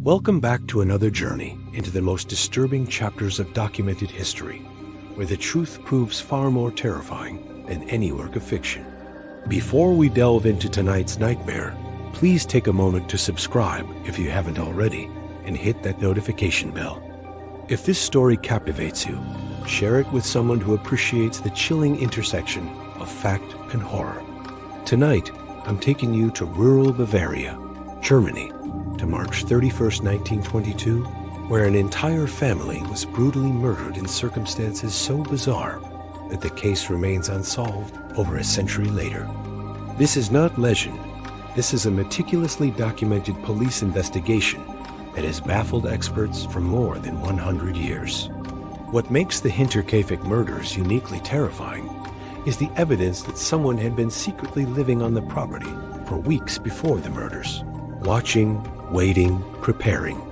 Welcome back to another journey into the most disturbing chapters of documented history, where the truth proves far more terrifying than any work of fiction. Before we delve into tonight's nightmare, please take a moment to subscribe if you haven't already, and hit that notification bell. If this story captivates you, share it with someone who appreciates the chilling intersection of fact and horror. Tonight, I'm taking you to rural Bavaria, Germany, to March 31st, 1922, where an entire family was brutally murdered in circumstances so bizarre that the case remains unsolved over a century later. This is not legend. This is a meticulously documented police investigation that has baffled experts for more than 100 years. What makes the Hinterkaifeck murders uniquely terrifying is the evidence that someone had been secretly living on the property for weeks before the murders. Watching, waiting, preparing.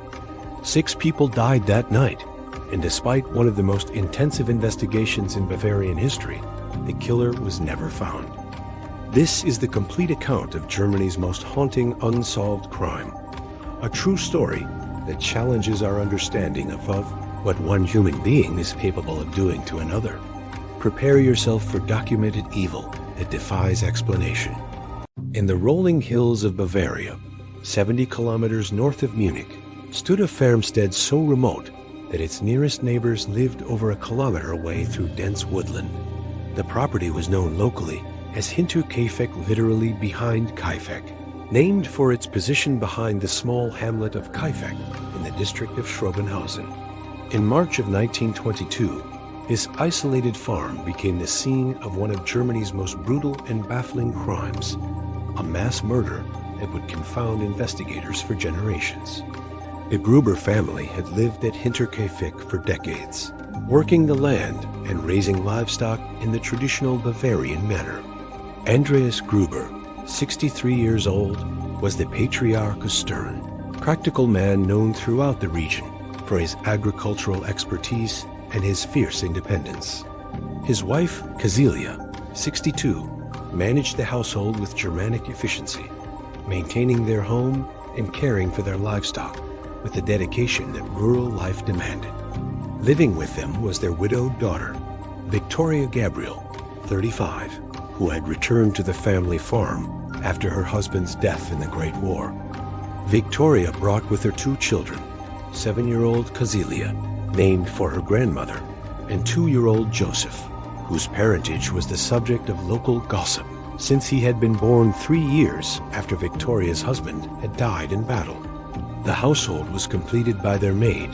6 people died that night, and despite one of the most intensive investigations in Bavarian history, the killer was never found. This is the complete account of Germany's most haunting unsolved crime. A true story that challenges our understanding of what one human being is capable of doing to another. Prepare yourself for documented evil that defies explanation. In the rolling hills of Bavaria, 70 kilometers north of Munich, stood a farmstead so remote that its nearest neighbors lived over a kilometer away through dense woodland. The property was known locally as Hinterkaifeck, literally behind Kaifeck, named for its position behind the small hamlet of Kaifeck in the district of Schrobenhausen. In March of 1922, this isolated farm became the scene of one of Germany's most brutal and baffling crimes, a mass murder that would confound investigators for generations. The Gruber family had lived at Hinterkaifeck for decades, working the land and raising livestock in the traditional Bavarian manner. Andreas Gruber, 63 years old, was the patriarch of Stern, practical man known throughout the region for his agricultural expertise and his fierce independence. His wife, Kazilia, 62, managed the household with Germanic efficiency, maintaining their home and caring for their livestock with the dedication that rural life demanded. Living with them was their widowed daughter, Victoria Gabriel, 35, who had returned to the family farm after her husband's death in the Great War. Victoria brought with her 2 children, 7-year-old Kazilia, named for her grandmother, and 2-year-old Joseph, whose parentage was the subject of local gossip, since he had been born 3 years after Victoria's husband had died in battle. The household was completed by their maid,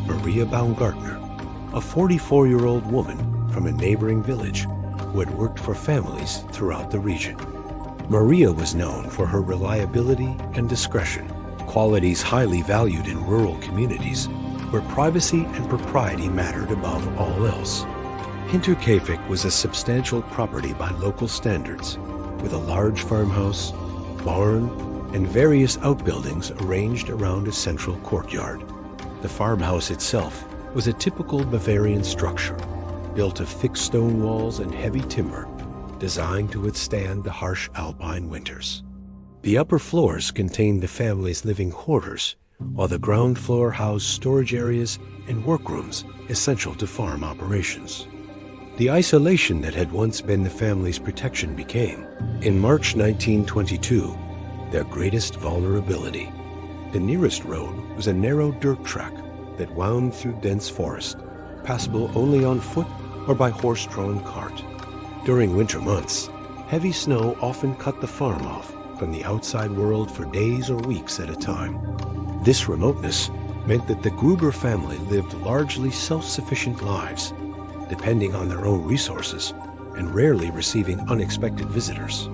Maria Baumgartner, a 44-year-old woman from a neighboring village who had worked for families throughout the region. Maria was known for her reliability and discretion, qualities highly valued in rural communities where privacy and propriety mattered above all else. Hinterkaifeck was a substantial property by local standards, with a large farmhouse, barn, and various outbuildings arranged around a central courtyard. The farmhouse itself was a typical Bavarian structure, built of thick stone walls and heavy timber, designed to withstand the harsh alpine winters. The upper floors contained the family's living quarters, while the ground floor housed storage areas and workrooms essential to farm operations. The isolation that had once been the family's protection became, in March 1922, their greatest vulnerability. The nearest road was a narrow dirt track that wound through dense forest, passable only on foot or by horse-drawn cart. During winter months, heavy snow often cut the farm off from the outside world for days or weeks at a time. This remoteness meant that the Gruber family lived largely self-sufficient lives, depending on their own resources and rarely receiving unexpected visitors.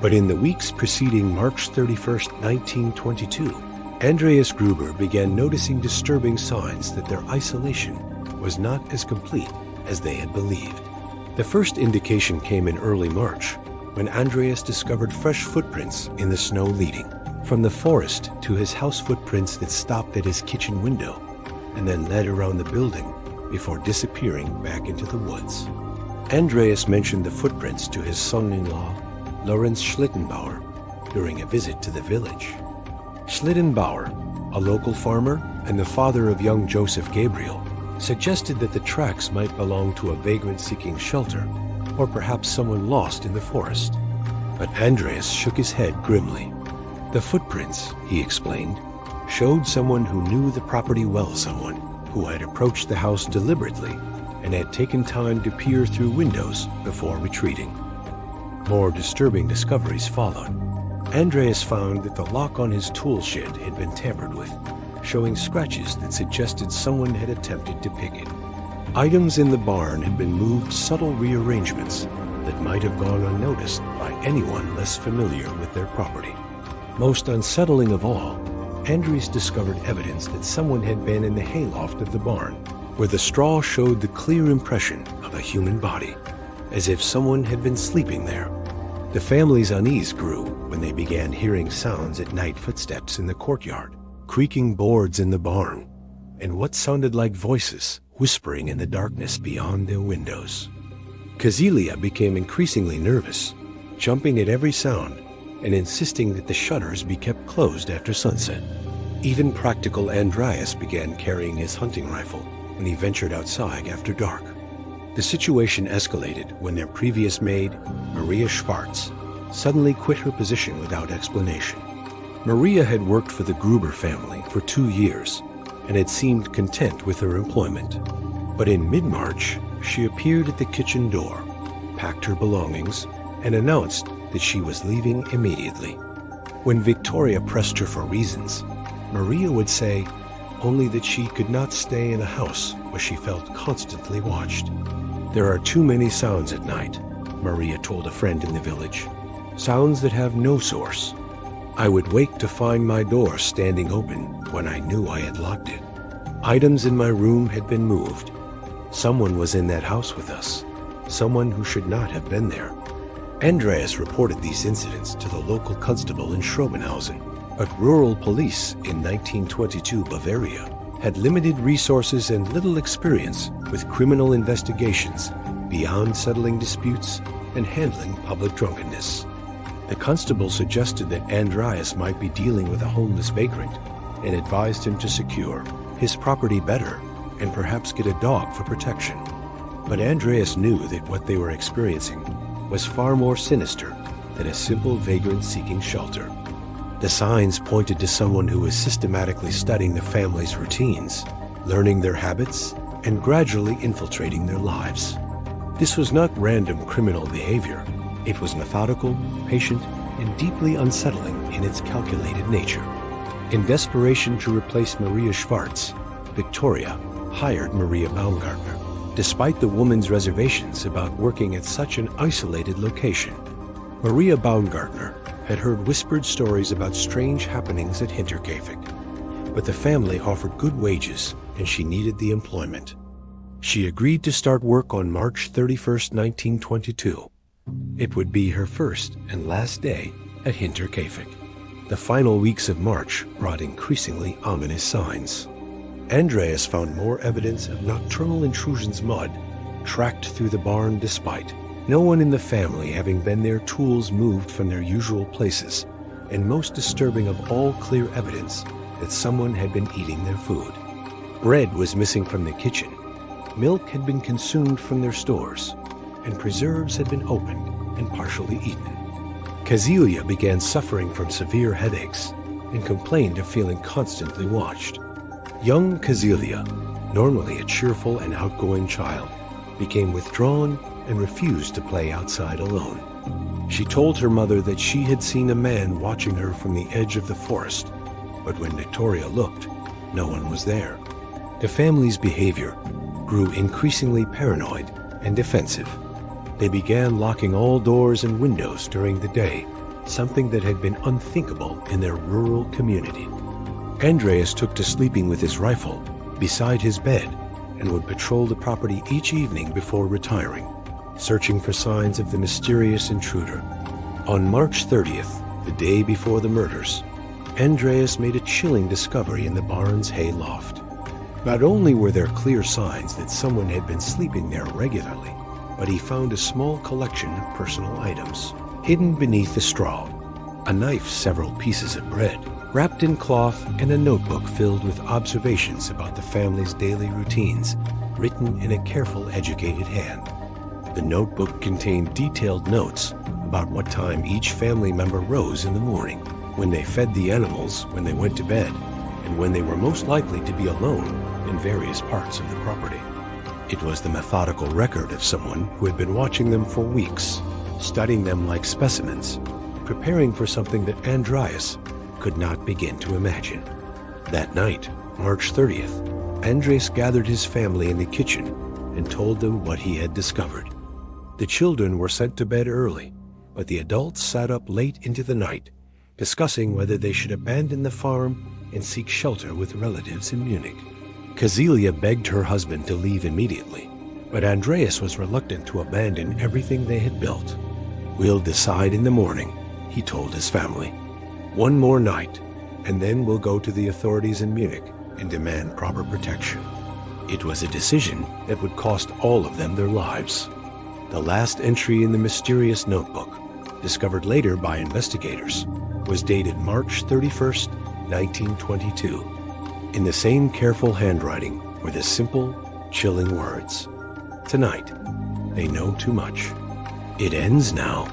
But in the weeks preceding March 31st, 1922, Andreas Gruber began noticing disturbing signs that their isolation was not as complete as they had believed. The first indication came in early March, when Andreas discovered fresh footprints in the snow leading from the forest to his house, footprints that stopped at his kitchen window and then led around the building before disappearing back into the woods. Andreas mentioned the footprints to his son-in-law, Lorenz Schlittenbauer, during a visit to the village. Schlittenbauer, a local farmer and the father of young Joseph Gabriel, suggested that the tracks might belong to a vagrant seeking shelter, or perhaps someone lost in the forest. But Andreas shook his head grimly. The footprints, he explained, showed someone who knew the property well, someone who had approached the house deliberately and had taken time to peer through windows before retreating. More disturbing discoveries followed. Andreas found that the lock on his tool shed had been tampered with, showing scratches that suggested someone had attempted to pick it. Items in the barn had been moved, subtle rearrangements that might have gone unnoticed by anyone less familiar with their property. Most unsettling of all, Andreas discovered evidence that someone had been in the hayloft of the barn, where the straw showed the clear impression of a human body, as if someone had been sleeping there. The family's unease grew when they began hearing sounds at night, footsteps in the courtyard, creaking boards in the barn, and what sounded like voices whispering in the darkness beyond their windows. Kazelia became increasingly nervous, jumping at every sound and insisting that the shutters be kept closed after sunset. Even practical Andreas began carrying his hunting rifle when he ventured outside after dark. The situation escalated when their previous maid, Maria Schwartz, suddenly quit her position without explanation. Maria had worked for the Gruber family for 2 years and had seemed content with her employment. But in mid-March, she appeared at the kitchen door, packed her belongings, and announced that she was leaving immediately. When Victoria pressed her for reasons, Maria would say only that she could not stay in a house where she felt constantly watched. "There are too many sounds at night," Maria told a friend in the village. "Sounds that have no source. I would wake to find my door standing open when I knew I had locked it. Items in my room had been moved. Someone was in that house with us, someone who should not have been there." Andreas reported these incidents to the local constable in Schrobenhausen, but rural police in 1922 Bavaria had limited resources and little experience with criminal investigations beyond settling disputes and handling public drunkenness. The constable suggested that Andreas might be dealing with a homeless vagrant and advised him to secure his property better and perhaps get a dog for protection. But Andreas knew that what they were experiencing was far more sinister than a simple vagrant seeking shelter. The signs pointed to someone who was systematically studying the family's routines, learning their habits, and gradually infiltrating their lives. This was not random criminal behavior. It was methodical, patient, and deeply unsettling in its calculated nature. In desperation to replace Maria Schwartz, Victoria hired Maria Baumgartner, despite the woman's reservations about working at such an isolated location. Maria Baumgartner had heard whispered stories about strange happenings at Hinterkaifeck, but the family offered good wages and she needed the employment. She agreed to start work on March 31st, 1922. It would be her first and last day at Hinterkaifeck. The final weeks of March brought increasingly ominous signs. Andreas found more evidence of nocturnal intrusions, mud tracked through the barn despite no one in the family having been their tools moved from their usual places, and most disturbing of all, clear evidence that someone had been eating their food. Bread was missing from the kitchen, milk had been consumed from their stores, and preserves had been opened and partially eaten. Kazelia began suffering from severe headaches and complained of feeling constantly watched. Young Kazelia, normally a cheerful and outgoing child, became withdrawn and refused to play outside alone. She told her mother that she had seen a man watching her from the edge of the forest, but when Victoria looked, no one was there. The family's behavior grew increasingly paranoid and defensive. They began locking all doors and windows during the day, something that had been unthinkable in their rural community. Andreas took to sleeping with his rifle beside his bed and would patrol the property each evening before retiring, searching for signs of the mysterious intruder. On March 30th, the day before the murders, Andreas made a chilling discovery in the barn's hay loft. Not only were there clear signs that someone had been sleeping there regularly, but he found a small collection of personal items hidden beneath the straw: a knife, several pieces of bread, wrapped in cloth, and a notebook filled with observations about the family's daily routines, written in a careful, educated hand. The notebook contained detailed notes about what time each family member rose in the morning, when they fed the animals, when they went to bed, and when they were most likely to be alone in various parts of the property. It was the methodical record of someone who had been watching them for weeks, studying them like specimens, preparing for something that Andreas could not begin to imagine. That night, March 30th, Andreas gathered his family in the kitchen and told them what he had discovered. The children were sent to bed early, but the adults sat up late into the night, discussing whether they should abandon the farm and seek shelter with relatives in Munich. Cecilia begged her husband to leave immediately, but Andreas was reluctant to abandon everything they had built. "We'll decide in the morning," he told his family. "One more night, and then we'll go to the authorities in Munich and demand proper protection." It was a decision that would cost all of them their lives. The last entry in the mysterious notebook, discovered later by investigators, was dated March 31st, 1922. In the same careful handwriting were the simple, chilling words, "Tonight, they know too much. It ends now."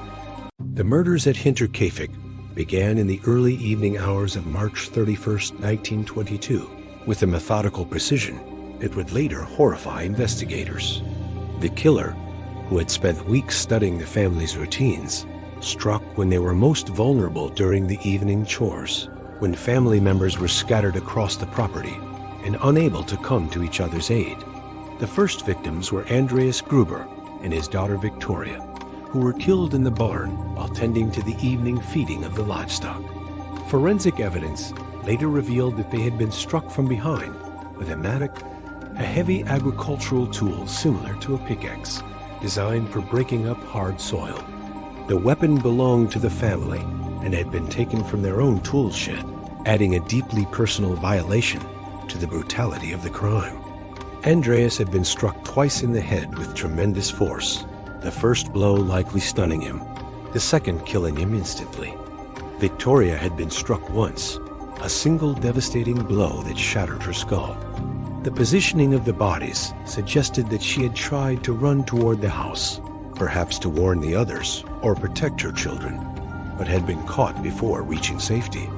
The murders at Hinterkaifeck began in the early evening hours of March 31st, 1922, with a methodical precision that would later horrify investigators. The killer, who had spent weeks studying the family's routines, struck when they were most vulnerable during the evening chores, when family members were scattered across the property and unable to come to each other's aid. The first victims were Andreas Gruber and his daughter Victoria, who were killed in the barn while tending to the evening feeding of the livestock. Forensic evidence later revealed that they had been struck from behind with a mattock, a heavy agricultural tool similar to a pickaxe, designed for breaking up hard soil. The weapon belonged to the family and had been taken from their own tool shed, adding a deeply personal violation to the brutality of the crime. Andreas had been struck twice in the head with tremendous force, the first blow likely stunning him, the second killing him instantly. Victoria had been struck once, a single devastating blow that shattered her skull. The positioning of the bodies suggested that she had tried to run toward the house, perhaps to warn the others or protect her children, but had been caught before reaching safety.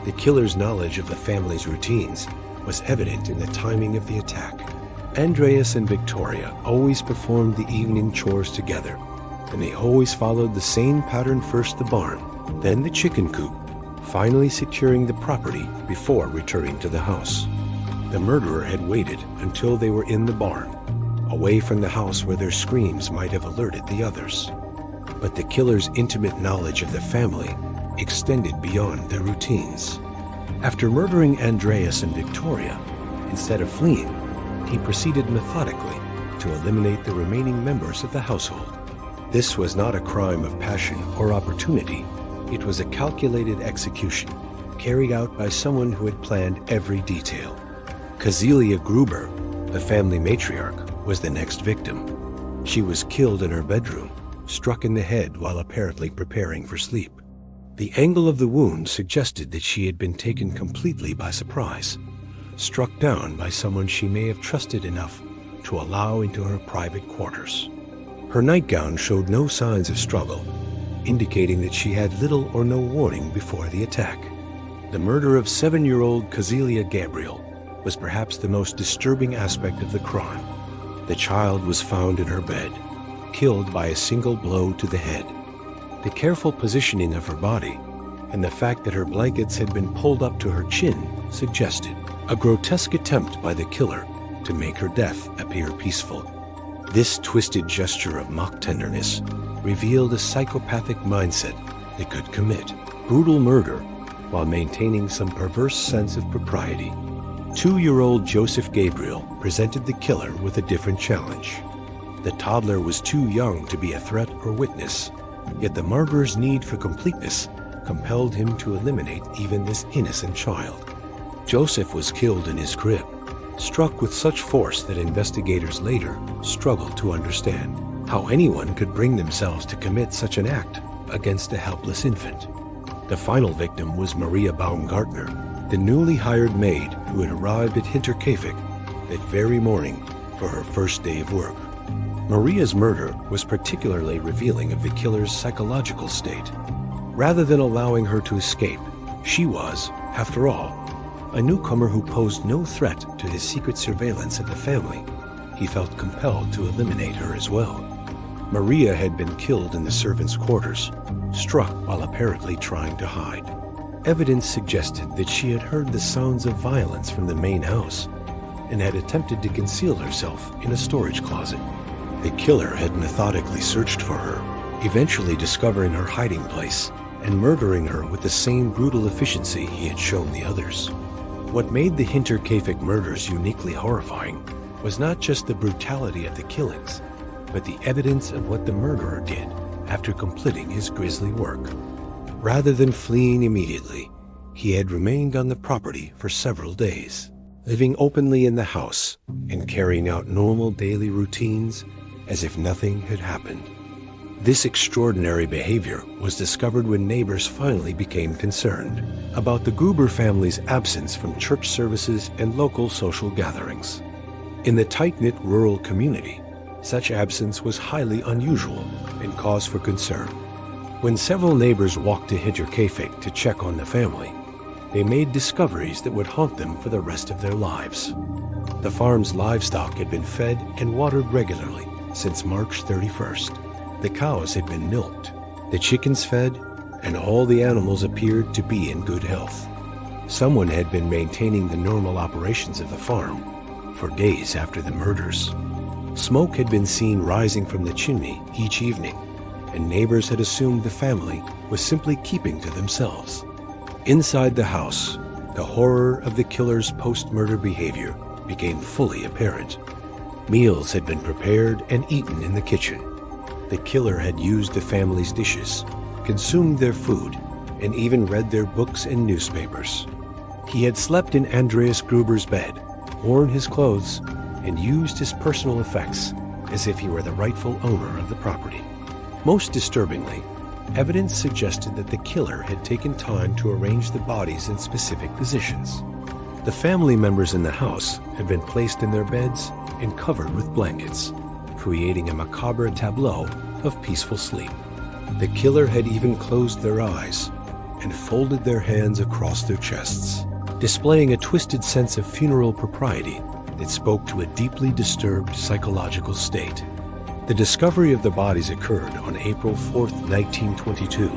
The killer's knowledge of the family's routines was evident in the timing of the attack. Andreas and Victoria always performed the evening chores together, and they always followed the same pattern: first the barn, then the chicken coop, finally securing the property before returning to the house. The murderer had waited until they were in the barn, away from the house where their screams might have alerted the others. But the killer's intimate knowledge of the family extended beyond their routines. After murdering Andreas and Victoria, instead of fleeing, he proceeded methodically to eliminate the remaining members of the household. This was not a crime of passion or opportunity. It was a calculated execution, carried out by someone who had planned every detail. Cecilia Gruber, the family matriarch, was the next victim. She was killed in her bedroom, struck in the head while apparently preparing for sleep. The angle of the wound suggested that she had been taken completely by surprise, struck down by someone she may have trusted enough to allow into her private quarters. Her nightgown showed no signs of struggle, indicating that she had little or no warning before the attack. The murder of 7-year-old Cecilia Gabriel was perhaps the most disturbing aspect of the crime. The child was found in her bed, killed by a single blow to the head. The careful positioning of her body and the fact that her blankets had been pulled up to her chin suggested a grotesque attempt by the killer to make her death appear peaceful. This twisted gesture of mock tenderness revealed a psychopathic mindset that could commit brutal murder while maintaining some perverse sense of propriety. 2-year-old Joseph Gabriel presented the killer with a different challenge. The toddler was too young to be a threat or witness, yet the murderer's need for completeness compelled him to eliminate even this innocent child. Joseph was killed in his crib, struck with such force that investigators later struggled to understand how anyone could bring themselves to commit such an act against a helpless infant. The final victim was Maria Baumgartner, the newly hired maid who had arrived at Hinterkaifeck that very morning for her first day of work. Maria's murder was particularly revealing of the killer's psychological state. Rather than allowing her to escape, she was, after all, a newcomer who posed no threat to his secret surveillance of the family. He felt compelled to eliminate her as well. Maria had been killed in the servants' quarters, struck while apparently trying to hide. Evidence suggested that she had heard the sounds of violence from the main house and had attempted to conceal herself in a storage closet. The killer had methodically searched for her, eventually discovering her hiding place and murdering her with the same brutal efficiency he had shown the others. What made the Hinterkaifeck murders uniquely horrifying was not just the brutality of the killings, but the evidence of what the murderer did after completing his grisly work. Rather than fleeing immediately, he had remained on the property for several days, living openly in the house and carrying out normal daily routines as if nothing had happened. This extraordinary behavior was discovered when neighbors finally became concerned about the Gruber family's absence from church services and local social gatherings. In the tight-knit rural community, such absence was highly unusual and cause for concern. When several neighbors walked to Hinterkaifeck to check on the family, they made discoveries that would haunt them for the rest of their lives. The farm's livestock had been fed and watered regularly since March 31st. The cows had been milked, the chickens fed, and all the animals appeared to be in good health. Someone had been maintaining the normal operations of the farm for days after the murders. Smoke had been seen rising from the chimney each evening, and neighbors had assumed the family was simply keeping to themselves. Inside the house, the horror of the killer's post-murder behavior became fully apparent. Meals had been prepared and eaten in the kitchen. The killer had used the family's dishes, consumed their food, and even read their books and newspapers. He had slept in Andreas Gruber's bed, worn his clothes, and used his personal effects as if he were the rightful owner of the property. Most disturbingly, evidence suggested that the killer had taken time to arrange the bodies in specific positions. The family members in the house had been placed in their beds and covered with blankets, creating a macabre tableau of peaceful sleep. The killer had even closed their eyes and folded their hands across their chests, displaying a twisted sense of funeral propriety that spoke to a deeply disturbed psychological state. The discovery of the bodies occurred on April 4, 1922,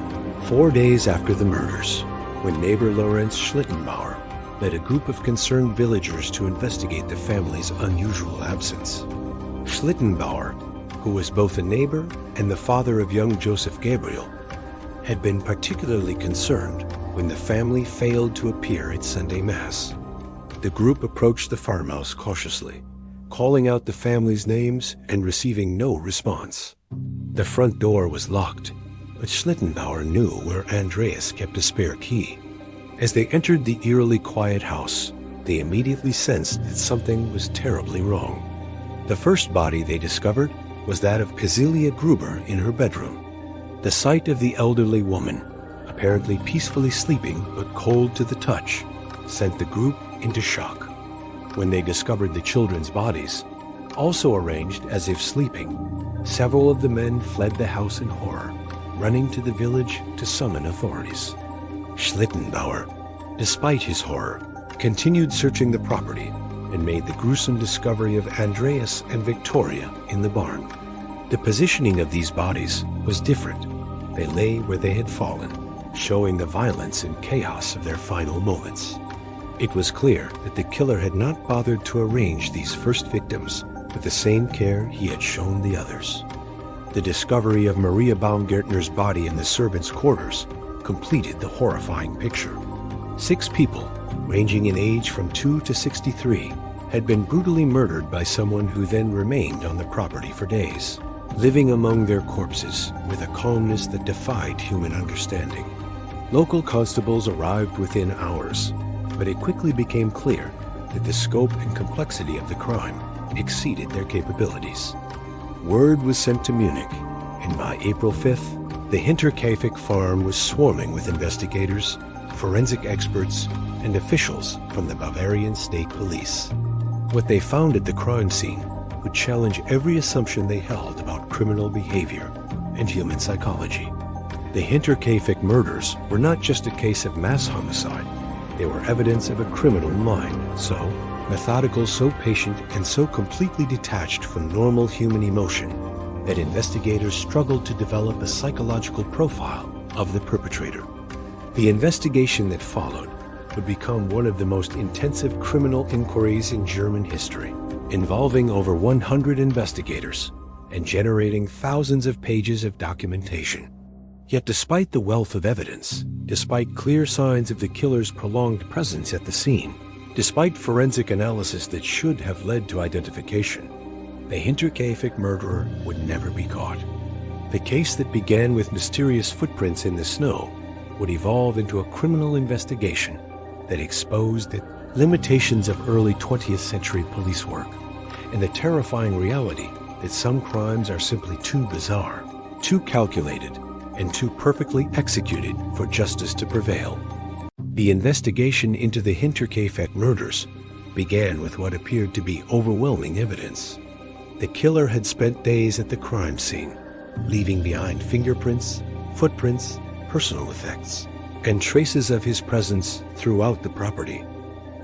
4 days after the murders, when neighbor Lorenz Schlittenbauer led a group of concerned villagers to investigate the family's unusual absence. Schlittenbauer, who was both a neighbor and the father of young Joseph Gabriel, had been particularly concerned when the family failed to appear at Sunday Mass. The group approached the farmhouse cautiously, calling out the family's names and receiving no response. The front door was locked, but Schlittenbauer knew where Andreas kept a spare key. As they entered the eerily quiet house, they immediately sensed that something was terribly wrong. The first body they discovered was that of Casilia Gruber in her bedroom. The sight of the elderly woman, apparently peacefully sleeping but cold to the touch, sent the group into shock. When they discovered the children's bodies, also arranged as if sleeping, several of the men fled the house in horror, running to the village to summon authorities. Schlittenbauer, despite his horror, continued searching the property and made the gruesome discovery of Andreas and Victoria in the barn. The positioning of these bodies was different. They lay where they had fallen, showing the violence and chaos of their final moments. It was clear that the killer had not bothered to arrange these first victims with the same care he had shown the others. The discovery of Maria Baumgartner's body in the servants' quarters completed the horrifying picture. 6 people, ranging in age from 2 to 63, had been brutally murdered by someone who then remained on the property for days, living among their corpses with a calmness that defied human understanding. Local constables arrived within hours, but it quickly became clear that the scope and complexity of the crime exceeded their capabilities. Word was sent to Munich, and by April 5th, The Hinterkaifeck farm was swarming with investigators, forensic experts, and officials from the Bavarian state police. What they found at the crime scene would challenge every assumption they held about criminal behavior and human psychology. The Hinterkaifeck murders were not just a case of mass homicide. They were evidence of a criminal mind, so methodical, so patient, and so completely detached from normal human emotion that investigators struggled to develop a psychological profile of the perpetrator. The investigation that followed would become one of the most intensive criminal inquiries in German history, involving over 100 investigators and generating thousands of pages of documentation. Yet despite the wealth of evidence, despite clear signs of the killer's prolonged presence at the scene, despite forensic analysis that should have led to identification, the Hinterkaifeck murderer would never be caught. The case that began with mysterious footprints in the snow would evolve into a criminal investigation that exposed the limitations of early 20th century police work and the terrifying reality that some crimes are simply too bizarre, too calculated, and too perfectly executed for justice to prevail. The investigation into the Hinterkaifeck murders began with what appeared to be overwhelming evidence. The killer had spent days at the crime scene, leaving behind fingerprints, footprints, personal effects, and traces of his presence throughout the property.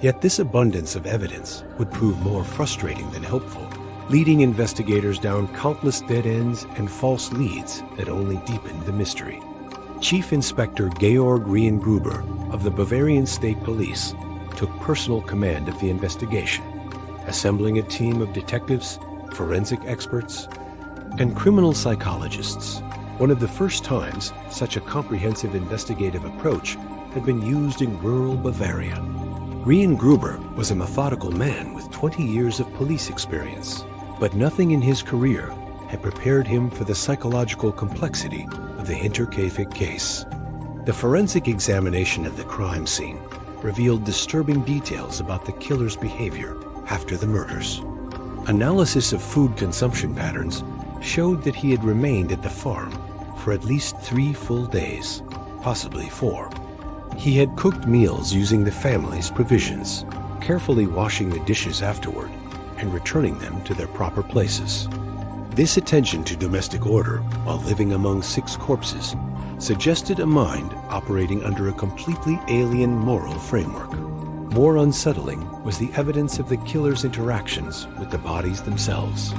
Yet this abundance of evidence would prove more frustrating than helpful, leading investigators down countless dead ends and false leads that only deepened the mystery. Chief Inspector Georg Reingruber of the Bavarian State Police took personal command of the investigation, assembling a team of detectives, forensic experts, and criminal psychologists. One of the first times such a comprehensive investigative approach had been used in rural Bavaria. Reingruber was a methodical man with 20 years of police experience, but nothing in his career had prepared him for the psychological complexity of the Hinterkaifeck case. The forensic examination of the crime scene revealed disturbing details about the killer's behavior after the murders. Analysis of food consumption patterns showed that he had remained at the farm for at least 3 full days, possibly 4. He had cooked meals using the family's provisions, carefully washing the dishes afterward and returning them to their proper places. This attention to domestic order while living among 6 corpses suggested a mind operating under a completely alien moral framework. More unsettling was the evidence of the killer's interactions with the bodies themselves.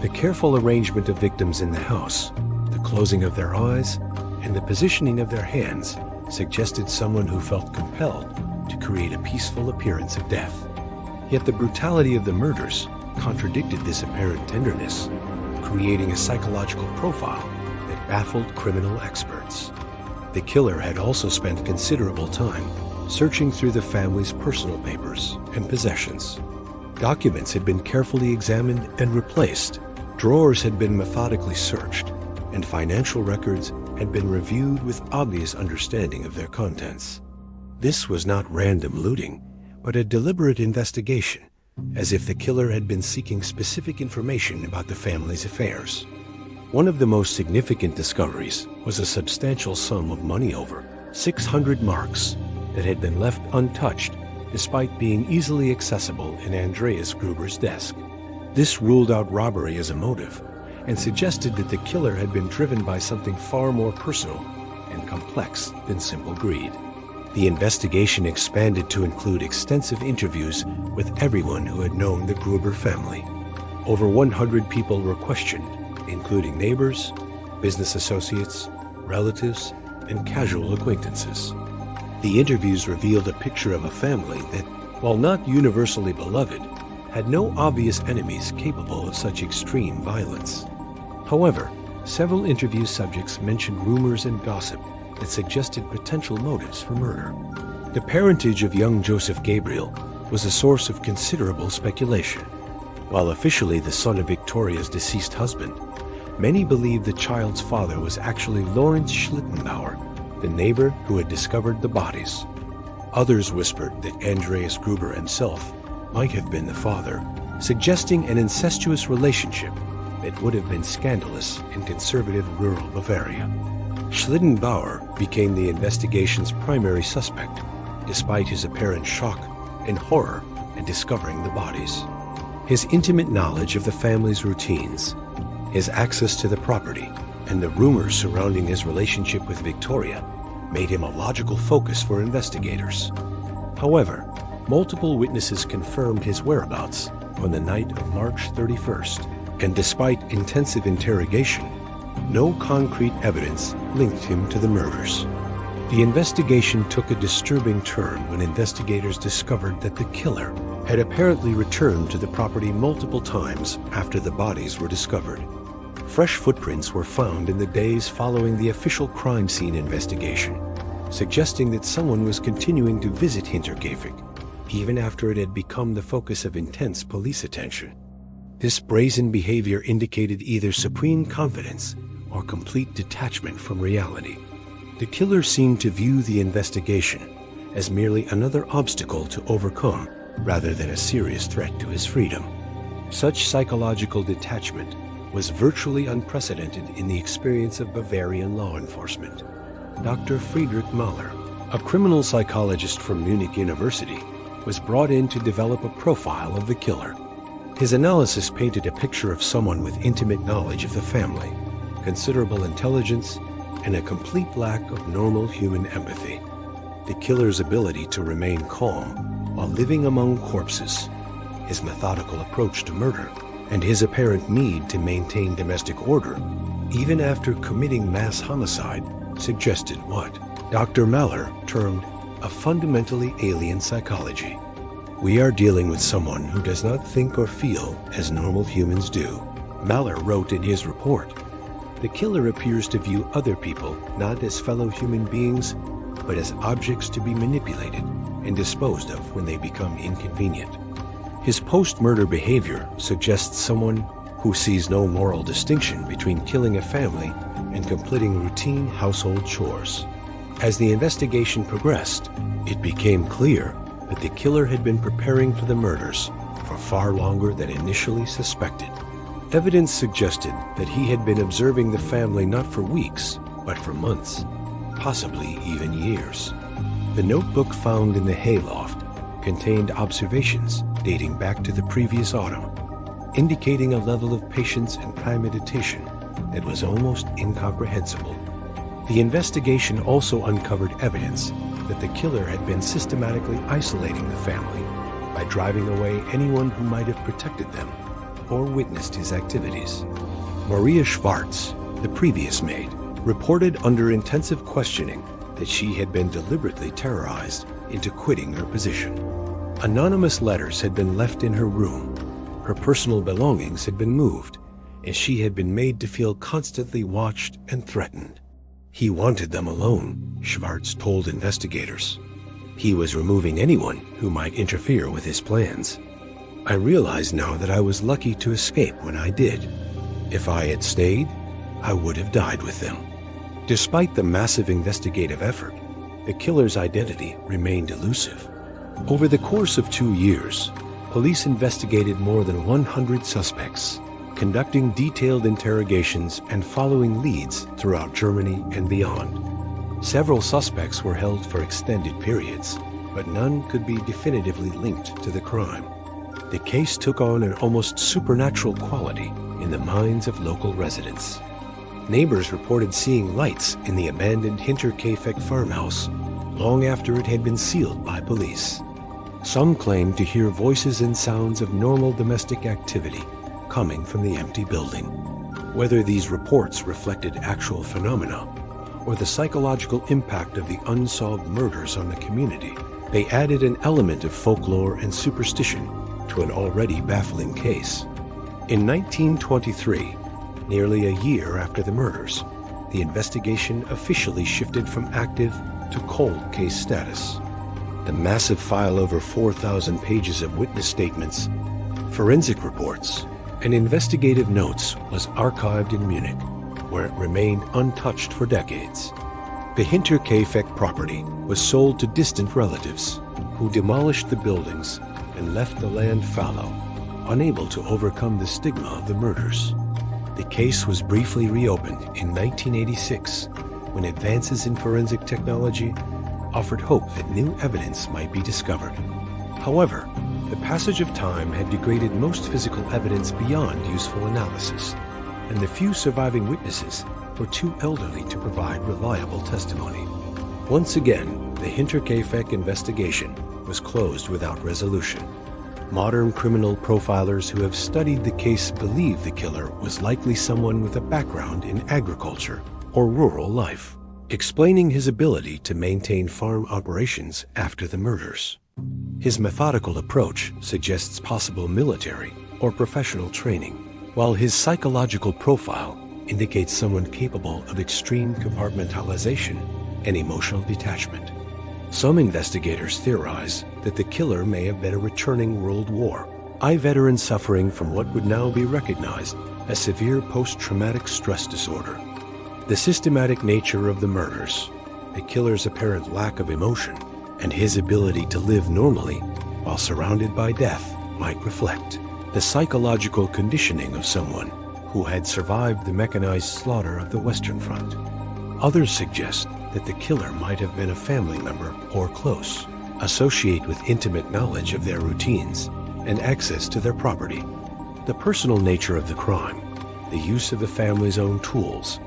The careful arrangement of victims in the house, the closing of their eyes, and the positioning of their hands suggested someone who felt compelled to create a peaceful appearance of death. Yet the brutality of the murders contradicted this apparent tenderness, creating a psychological profile that baffled criminal experts. The killer had also spent considerable time searching through the family's personal papers and possessions. Documents had been carefully examined and replaced, drawers had been methodically searched, and financial records had been reviewed with obvious understanding of their contents. This was not random looting, but a deliberate investigation, as if the killer had been seeking specific information about the family's affairs. One of the most significant discoveries was a substantial sum of money, over 600 marks, that had been left untouched despite being easily accessible in Andreas Gruber's desk. This ruled out robbery as a motive and suggested that the killer had been driven by something far more personal and complex than simple greed. The investigation expanded to include extensive interviews with everyone who had known the Gruber family. Over 100 people were questioned, including neighbors, business associates, relatives, and casual acquaintances. The interviews revealed a picture of a family that, while not universally beloved, had no obvious enemies capable of such extreme violence. However, several interview subjects mentioned rumors and gossip that suggested potential motives for murder. The parentage of young Joseph Gabriel was a source of considerable speculation. While officially the son of Victoria's deceased husband, many believed the child's father was actually Lawrence Schlittenbauer, the neighbor who had discovered the bodies. Others whispered that Andreas Gruber himself might have been the father, suggesting an incestuous relationship that would have been scandalous in conservative rural Bavaria. Schlittenbauer became the investigation's primary suspect, despite his apparent shock and horror at discovering the bodies. His intimate knowledge of the family's routines, his access to the property, and the rumors surrounding his relationship with Victoria made him a logical focus for investigators. However, multiple witnesses confirmed his whereabouts on the night of March 31st, and despite intensive interrogation, no concrete evidence linked him to the murders. The investigation took a disturbing turn when investigators discovered that the killer had apparently returned to the property multiple times after the bodies were discovered. Fresh footprints were found in the days following the official crime scene investigation, suggesting that someone was continuing to visit Hinterkaifeck, even after it had become the focus of intense police attention. This brazen behavior indicated either supreme confidence or complete detachment from reality. The killer seemed to view the investigation as merely another obstacle to overcome rather than a serious threat to his freedom. Such psychological detachment was virtually unprecedented in the experience of Bavarian law enforcement. Dr. Friedrich Mahler, a criminal psychologist from Munich University, was brought in to develop a profile of the killer. His analysis painted a picture of someone with intimate knowledge of the family, considerable intelligence, and a complete lack of normal human empathy. The killer's ability to remain calm while living among corpses, his methodical approach to murder, and his apparent need to maintain domestic order, even after committing mass homicide, suggested what Dr. Mahler termed a fundamentally alien psychology. We are dealing with someone who does not think or feel as normal humans do, Mahler wrote in his report. The killer appears to view other people not as fellow human beings, but as objects to be manipulated and disposed of when they become inconvenient. His post-murder behavior suggests someone who sees no moral distinction between killing a family and completing routine household chores. As the investigation progressed, it became clear that the killer had been preparing for the murders for far longer than initially suspected. Evidence suggested that he had been observing the family not for weeks, but for months, possibly even years. The notebook found in the hayloft contained observations dating back to the previous autumn, indicating a level of patience and premeditation that was almost incomprehensible. The investigation also uncovered evidence that the killer had been systematically isolating the family by driving away anyone who might have protected them or witnessed his activities. Maria Schwartz, the previous maid, reported under intensive questioning that she had been deliberately terrorized into quitting her position. Anonymous letters had been left in her room. Her personal belongings had been moved, and she had been made to feel constantly watched and threatened. He wanted them alone, Schwartz told investigators. He was removing anyone who might interfere with his plans. I realize now that I was lucky to escape when I did. If I had stayed, I would have died with them. Despite the massive investigative effort, the killer's identity remained elusive. Over the course of 2 years, police investigated more than 100 suspects, conducting detailed interrogations and following leads throughout Germany and beyond. Several suspects were held for extended periods, but none could be definitively linked to the crime. The case took on an almost supernatural quality in the minds of local residents. Neighbors reported seeing lights in the abandoned Hinterkaifeck farmhouse long after it had been sealed by police. Some claimed to hear voices and sounds of normal domestic activity coming from the empty building. Whether these reports reflected actual phenomena or the psychological impact of the unsolved murders on the community, they added an element of folklore and superstition to an already baffling case. In 1923, nearly a year after the murders, the investigation officially shifted from active to cold case status. The massive file over 4,000 pages of witness statements, forensic reports, and investigative notes was archived in Munich, where it remained untouched for decades. The Hinterkaifeck property was sold to distant relatives, who demolished the buildings and left the land fallow, unable to overcome the stigma of the murders. The case was briefly reopened in 1986 when advances in forensic technology offered hope that new evidence might be discovered. However, the passage of time had degraded most physical evidence beyond useful analysis, and the few surviving witnesses were too elderly to provide reliable testimony. Once again, the Hinterkaifeck investigation was closed without resolution. Modern criminal profilers who have studied the case believe the killer was likely someone with a background in agriculture or rural life, explaining his ability to maintain farm operations after the murders. His methodical approach suggests possible military or professional training, while his psychological profile indicates someone capable of extreme compartmentalization and emotional detachment. Some investigators theorize that the killer may have been a returning World War I veteran suffering from what would now be recognized as severe post-traumatic stress disorder. The systematic nature of the murders, the killer's apparent lack of emotion, and his ability to live normally while surrounded by death might reflect the psychological conditioning of someone who had survived the mechanized slaughter of the Western Front. Others suggest that the killer might have been a family member or close, associate with intimate knowledge of their routines and access to their property. The personal nature of the crime, the use of the family's own tools,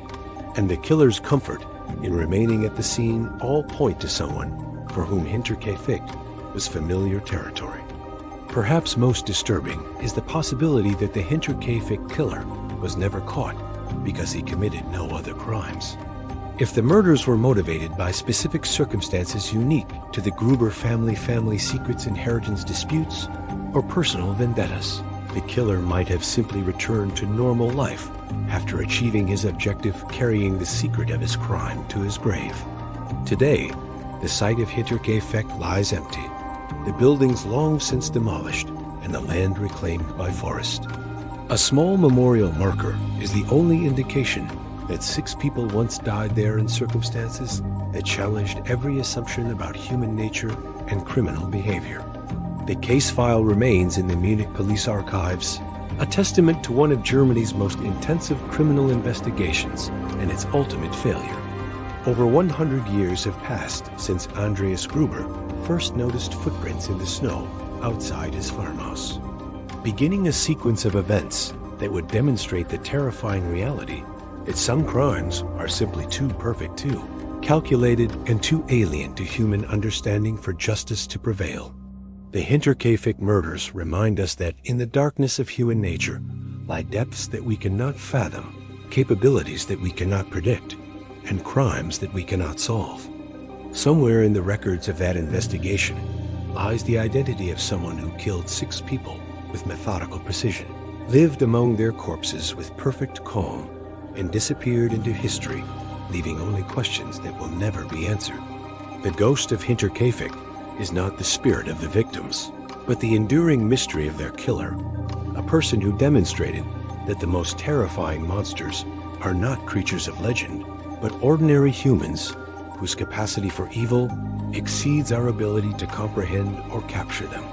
and the killer's comfort in remaining at the scene all point to someone for whom Hinterkaifeck was familiar territory. Perhaps most disturbing is the possibility that the Hinterkaifeck killer was never caught because he committed no other crimes. If the murders were motivated by specific circumstances unique to the Gruber family secrets, inheritance disputes, or personal vendettas, the killer might have simply returned to normal life after achieving his objective, carrying the secret of his crime to his grave. Today, the site of Hinterkaifeck lies empty, the buildings long since demolished, and the land reclaimed by forest. A small memorial marker is the only indication that 6 people once died there in circumstances that challenged every assumption about human nature and criminal behavior. The case file remains in the Munich police archives, a testament to one of Germany's most intensive criminal investigations and its ultimate failure. Over 100 years have passed since Andreas Gruber first noticed footprints in the snow outside his farmhouse, beginning a sequence of events that would demonstrate the terrifying reality that some crimes are simply too perfect, too calculated, and too alien to human understanding for justice to prevail. The Hinterkaifeck murders remind us that in the darkness of human nature lie depths that we cannot fathom, capabilities that we cannot predict, and crimes that we cannot solve. Somewhere in the records of that investigation lies the identity of someone who killed 6 people with methodical precision, lived among their corpses with perfect calm, and disappeared into history, leaving only questions that will never be answered. The ghost of Hinterkaifeck is not the spirit of the victims, but the enduring mystery of their killer, a person who demonstrated that the most terrifying monsters are not creatures of legend, but ordinary humans whose capacity for evil exceeds our ability to comprehend or capture them.